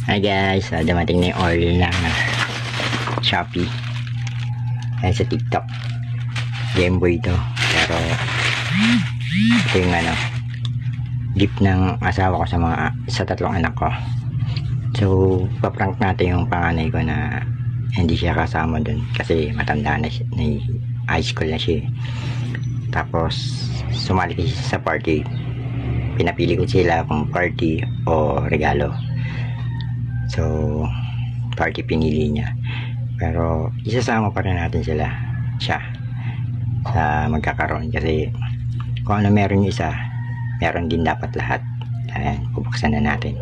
Hi guys, dumating na yung order ng Shopee ay sa TikTok. Game Boy to, pero ito yung gift ng asawa ko sa tatlong anak ko. So paprank natin yung panganay ko na hindi siya kasama dun kasi matanda na siya, high school na siya. Tapos sumali siya sa party. Pinapili ko sila kung party o regalo. So party pinili niya, pero isasama pa rin natin siya sa magkakaroon kasi kung ano meron yung isa, meron din dapat lahat. Ayan, bubuksan na natin.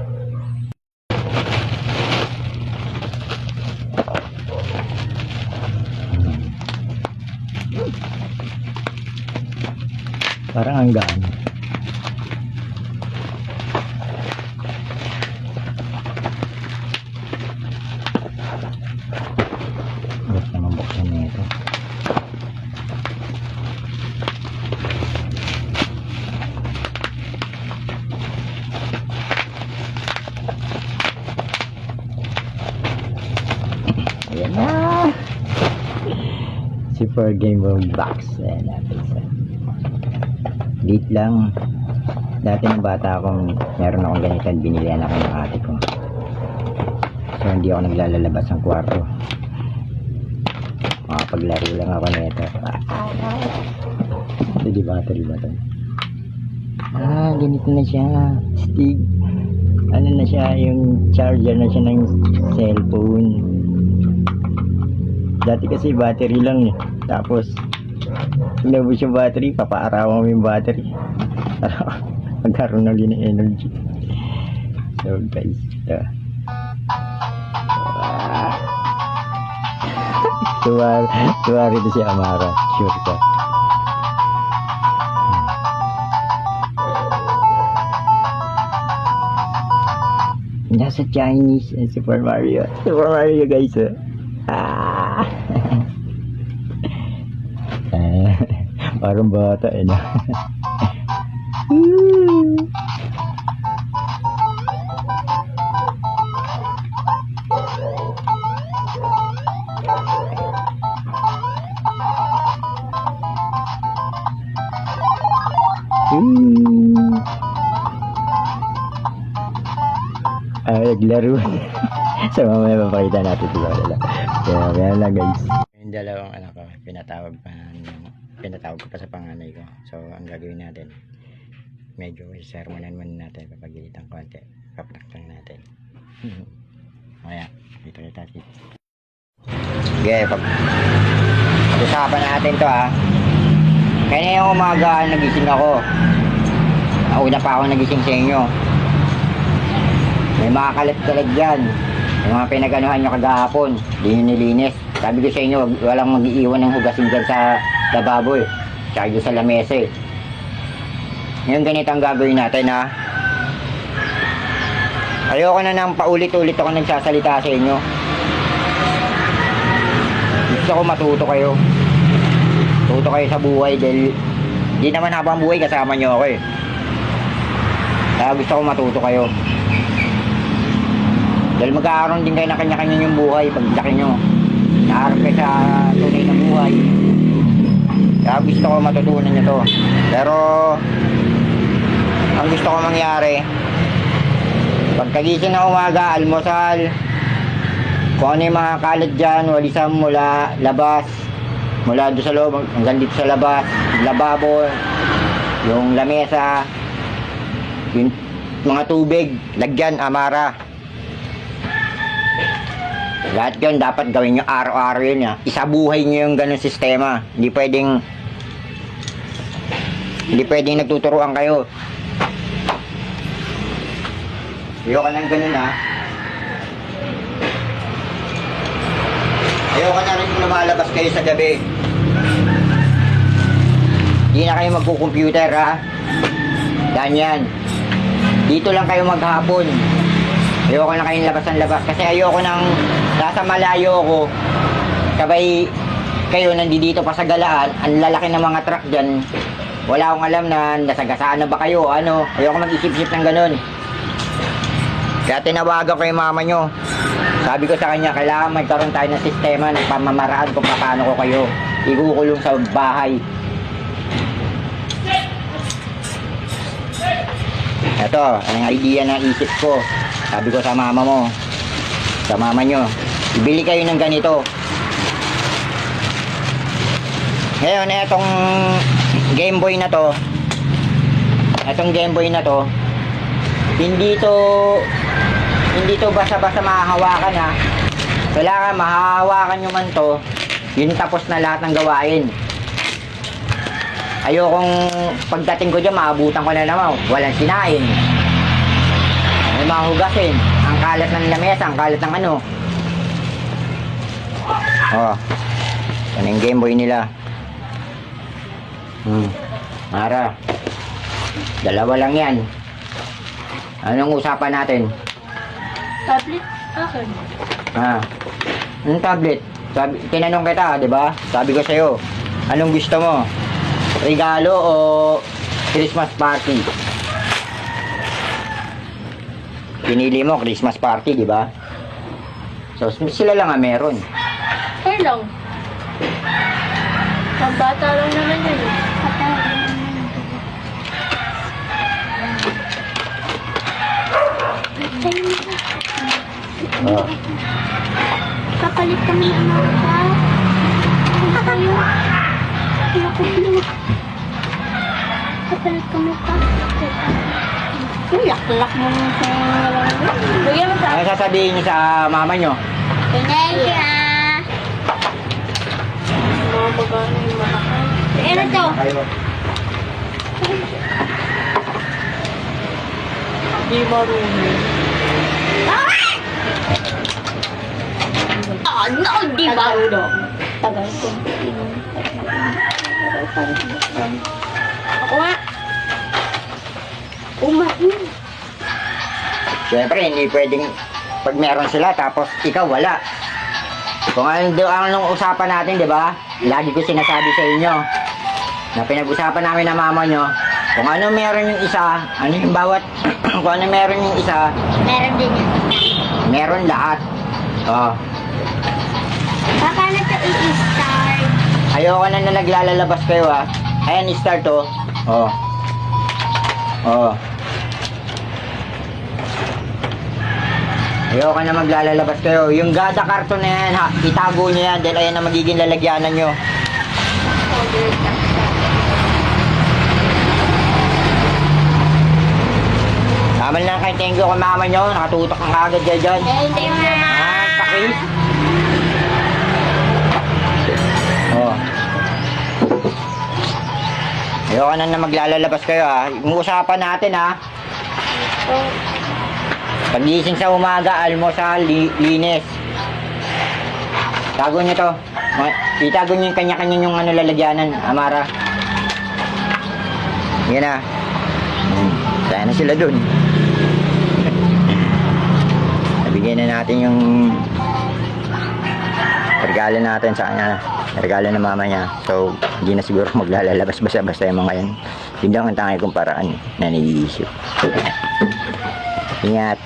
Parang ang gaan. Buksan naman, buksan na ito. Ayan na. Super Game Boy Box. Ayan natin sa date lang. Dati ng bata akong meron akong ganitan, binilihan ako ng ate ko. So hindi ako naglalabas ng kwarto, makapaglaro lang ako nito. Hindi battery ba ito? Ganito na siya, stick. Ano na siya, yung charger na siya ng cellphone. Dati kasi battery lang eh. Tapos inabos yung battery, papaarawan mo yung battery para magkaroon na rin ng energy. So guys, ito. Tuwa rito si Amara, sure ka. Nasa Chinese and Super Mario guys. Parang bata eh na. Naglaro. So mamaya papakita natin ito wala. Kaya yan lang guys. Yung dalawang anak ko, pinatawag ko pa sa panganay ko. So ang gagawin natin, medyo sermonan muna natin, papagilitan konti, paprank lang natin. Kaya dito tayo. Okay, pag-usapan natin to Kaya yung umaga nagising ako. Una pa ako nagising sa inyo. May mga kalat-kalat dyan. Yung mga pinaganuhan nyo kagahapon, di nyo nilinis. Sabi ko sa inyo, walang mag-iiwan ng hugasin dyan sa lababo eh. Tsaka dyan sa lamesa eh. Ngayon ganito ang gagawin natin Ayoko na nang paulit-ulit ako nagsasalita sa inyo. Gusto ko matuto kayo. Tuto kayo sa buhay dahil di naman habang buhay kasama nyo ako eh. Kaya gusto ko matuto kayo. Dahil magkakaroon din kayo na kanya-kanya yung buhay paglaki nyo. Naharap kayo sa tunay na buhay. Kaya gusto ko matutunan nyo to. Pero ang gusto ko mangyari, pagkagising na umaga, almusal, kung ano yung mga kalat dyan, walisan mula labas, mula doon sa loob hanggang dito sa labas, lababo, yung lamesa, yung mga tubig, lagyan, Amara. Lahat yun dapat gawin nyo araw-araw yun isabuhay nyo yung ganun sistema. Hindi pwedeng nagtuturuan kayo. Ayoko nang ganun Ayoko na rin lumalabas kayo sa gabi. Hindi na kayo magkukomputer Ganyan. Dito lang kayo maghapon. Ayoko na kayong labas kasi ayoko nang nasa malayo ako sabay kayo nandito pa sa galaan, ang lalaki ng mga truck dyan, wala akong alam na nasagasaan na ba kayo, ayoko mag-isip-isip ng ganun. Kaya tinawagan ko yung mama nyo. Sabi ko sa kanya, kailangan magkaroon tayo ng sistema ng pamamaraan kung paano ko kayo ikukulong sa bahay. Ito, ang idea na isip ko. Sabi ko sa mama mo, sa mama nyo, ibili kayo ng ganito. Ngayon, etong Game Boy na to, hindi to basta-basta mahahawakan ha. Kailangan mahahawakan nyo man to, yun tapos na lahat ng gawain. Ayokong pagdating ko dyan, maabutan ko na naman, walang sinain. May mahugasin, ang kalat ng lamesa, ang kalat ng ano. Oh, yan yung Game Boy nila. Mara, dalawa lang yan. Anong usapan natin? Tablet? Akin. Anong tablet? Tinanong kita, di ba? Sabi ko sa'yo, anong gusto mo? Regalo o Christmas party? Pinili mo Christmas party, di ba? So, sila lang nga meron. Kaya lang. Pambata lang naman yun. Oh. Kapalit kami ng mga kayo. Kapalit kami ka. Lak-lak mo ng bigyan mo sa Ano sasabihin niyo sa mama nyo? thank you ah. Mga bagano yung makakain. Ano to? Kayo. Di marunong. No, di ba? Tagal ko. Ako nga. Umahin. Siyempre, hindi pwedeng pag meron sila tapos ikaw wala. Kung anong usapan natin, di ba? Lagi ko sinasabi sa inyo na pinag-usapan namin ng mama nyo, kung ano meron yung isa, ano yung bawat, kung ano meron yung isa, Meron din yan. meron lahat. Oh. Paano ito i-start? Ayoko na naglalabas kayo ha. Ayan, start to. Oh. Oh. Ayoko na maglalabas kayo. Yung gada karton na yan ha, itago nyo yan dahil ayan na magiging lalagyanan nyo. Tama lang kay thank you kay mama nyo. Nakatutok ang agad dyan. Thank you, Ah, pakis. Oh. Ayoko na maglalabas kayo ha. Yung usapan natin ha. Pagising sa umaga, almusal, linis. Tago nyo to. Itago nyo yung kanya-kanya yung ano lalagyanan, Amara. Yan na. Sana sila dun. Nabigyan na natin yung regalo natin sa kanya. Regalo ng mama niya. So, hindi na siguro maglalabas basta-basta yung mga yan. Hindi lang ang tangay kong paraan na naiisip. Ingat.